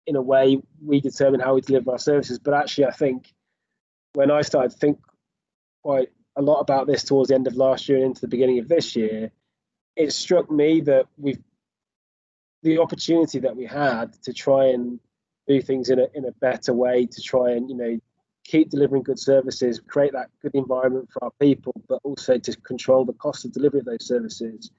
in a way, we determine how we deliver our services. But actually, I think when I started to think quite a lot about this towards the end of last year and into the beginning of this year, it struck me that the opportunity that we had to try and do things in a better way, to try and, you know, keep delivering good services, create that good environment for our people, but also to control the cost of delivery of those services,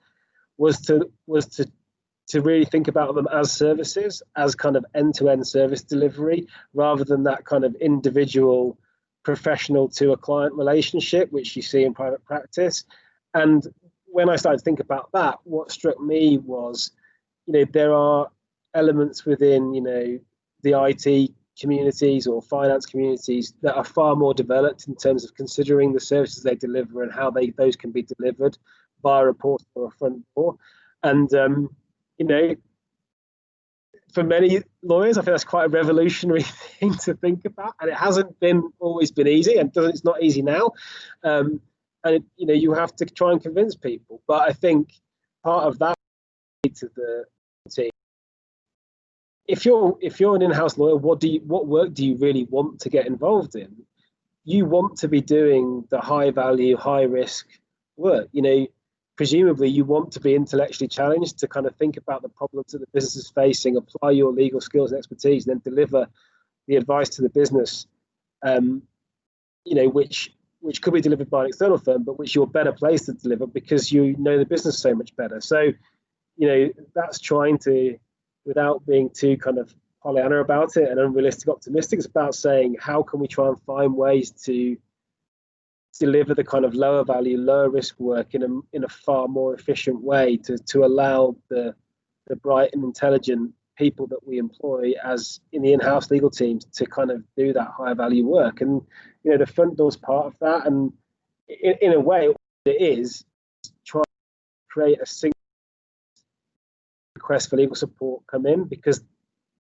was to really think about them as services, as kind of end-to-end service delivery, rather than that kind of individual professional to a client relationship, which you see in private practice. And when I started to think about that, what struck me was, you know, there are elements within, you know, the IT communities or finance communities that are far more developed in terms of considering the services they deliver and how those can be delivered via a portal or a front door. And you know, for many lawyers, I think that's quite a revolutionary thing to think about, and it hasn't always been easy, and it's not easy now. And you know, you have to try and convince people. But I think part of that to the team. If you're an in-house lawyer, what work do you really want to get involved in? You want to be doing the high value, high risk work. You know, presumably you want to be intellectually challenged to kind of think about the problems that the business is facing, apply your legal skills and expertise, and then deliver the advice to the business, you know, which could be delivered by an external firm, but which you're better placed to deliver because you know the business so much better. So, you know, that's trying to, without being too kind of Pollyanna about it and unrealistic optimistic, it's about saying, how can we try and find ways to deliver the kind of lower value, lower risk work in a far more efficient way to allow the bright and intelligent people that we employ as in the in-house legal teams to kind of do that high value work. And, you know, the front door's part of that. And in a way, it is trying to create a single request for legal support come in, because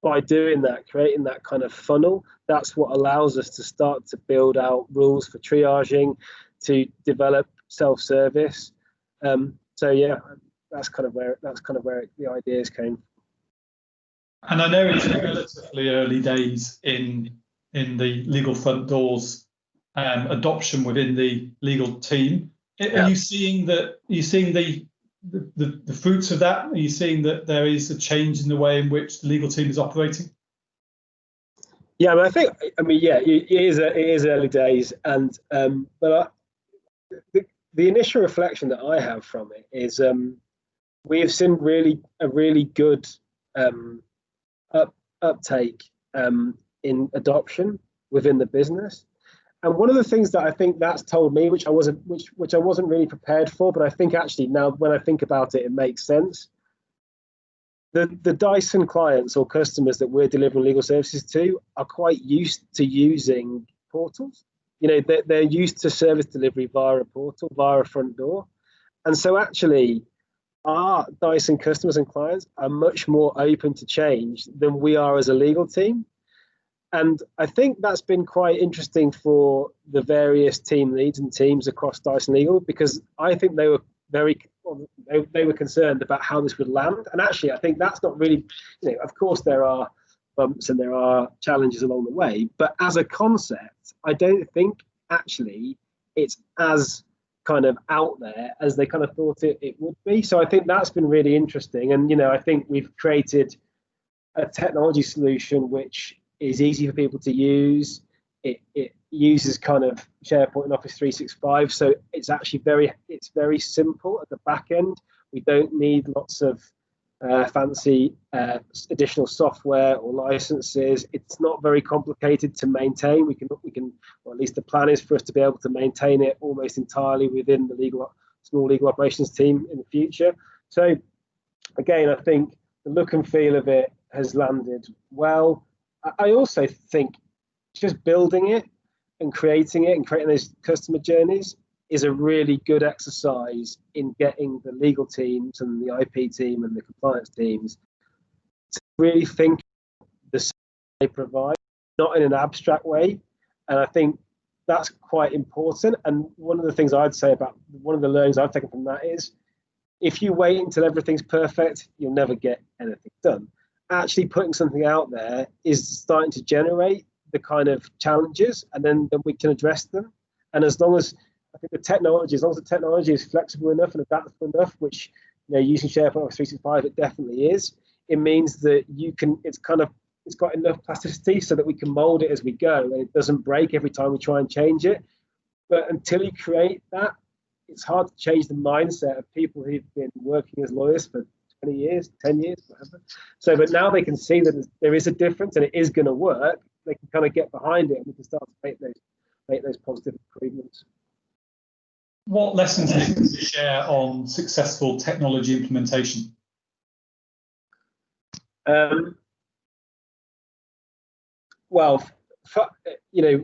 by doing that, creating that kind of funnel, that's what allows us to start to build out rules for triaging, to develop self-service. So yeah, that's kind of where the ideas came. And I know it's relatively early days in the legal front doors adoption within the legal team. Are you seeing that? Are you seeing the fruits of that? Are you seeing that there is a change in the way in which the legal team is operating? Yeah, I mean, yeah, it is early days, and but the initial reflection that I have from it is we have seen a really good uptake in adoption within the business. And one of the things that I think that's told me, which I wasn't really prepared for, but I think actually now when I think about it, it makes sense. The Dyson clients or customers that we're delivering legal services to are quite used to using portals. You know, they're used to service delivery via a portal, via a front door. And so actually our Dyson customers and clients are much more open to change than we are as a legal team. And I think that's been quite interesting for the various team leads and teams across Dyson Legal, because I think they were they were concerned about how this would land. And actually, I think that's not really, you know, of course there are bumps and there are challenges along the way, but as a concept, I don't think actually it's as kind of out there as they kind of thought it would be. So I think that's been really interesting. And, you know, I think we've created a technology solution which is easy for people to use. It uses kind of SharePoint and Office 365, so it's actually very simple at the back end. We don't need lots of fancy additional software or licenses. It's not very complicated to maintain. We can, or at least the plan is for us to be able to maintain it almost entirely within the small legal operations team in the future. So again, I think the look and feel of it has landed well. I also think just building it and creating those customer journeys is a really good exercise in getting the legal teams and the IP team and the compliance teams to really think the service they provide, not in an abstract way. And I think that's quite important. And one of the things I'd say about one of the learnings I've taken from that is, if you wait until everything's perfect, you'll never get anything done. actually putting something out there is starting to generate the kind of challenges, and then we can address them. And as long as I think as long as the technology is flexible enough and adaptable enough, which using SharePoint Office 365 it definitely is, it means that it's got enough plasticity so that we can mold it as we go, and it doesn't break every time we try and change it. But until you create that, it's hard to change the mindset of people who've been working as lawyers for 20 years, 10 years, whatever. So, but now they can see that there is a difference and it is going to work. They can kind of get behind it, and we can start to make those positive improvements. What lessons can you share on successful technology implementation? Well,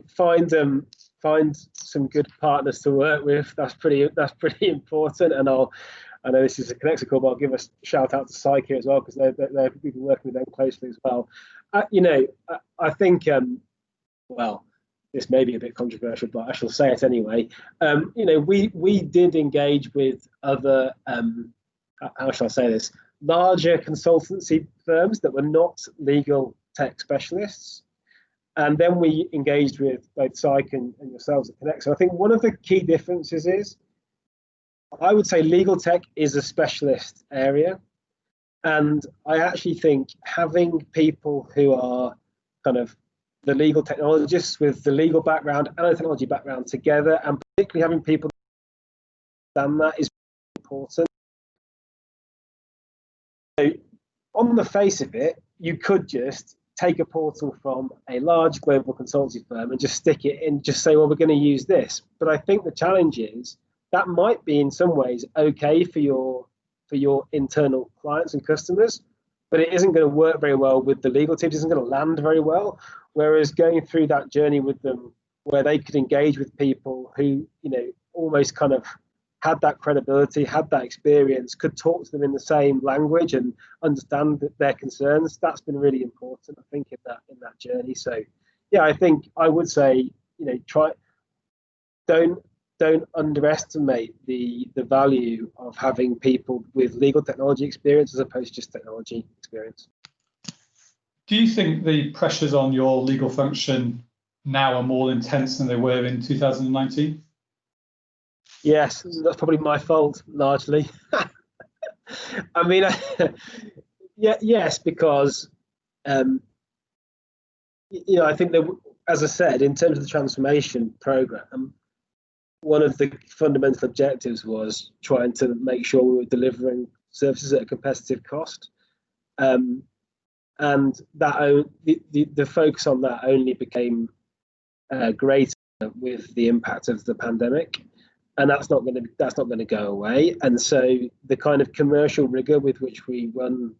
find some good partners to work with. That's pretty important. And I know this is a Connector call, but I'll give a shout out to Psyche as well, because we've been working with them closely as well. I think well, this may be a bit controversial, but I shall say it anyway. We did engage with other how shall I say this, larger consultancy firms that were not legal tech specialists. And then we engaged with both Psych and yourselves at Connect. So I think one of the key differences is, I would say legal tech is a specialist area. And I actually think having people who are kind of the legal technologists with the legal background and the technology background together, and particularly having people done that, is important. So on the face of it, you could just take a portal from a large global consultancy firm and just stick it in, just say, well, we're going to use this. But I think the challenge is that might be in some ways okay for your internal clients and customers, but it isn't going to work very well with the legal teams. It isn't going to land very well. Whereas going through that journey with them, where they could engage with people who, almost kind of had that credibility, had that experience, could talk to them in the same language and understand their concerns. That's been really important, I think, in that journey. So, yeah, I think I would say, don't underestimate the value of having people with legal technology experience as opposed to just technology experience. Do you think the pressures on your legal function now are more intense than they were in 2019? Yes, that's probably my fault, largely. I mean, yes, because I think that, as I said, in terms of the transformation program, one of the fundamental objectives was trying to make sure we were delivering services at a competitive cost, and that the focus on that only became greater with the impact of the pandemic. And that's not going to go away. And so the kind of commercial rigor with which we run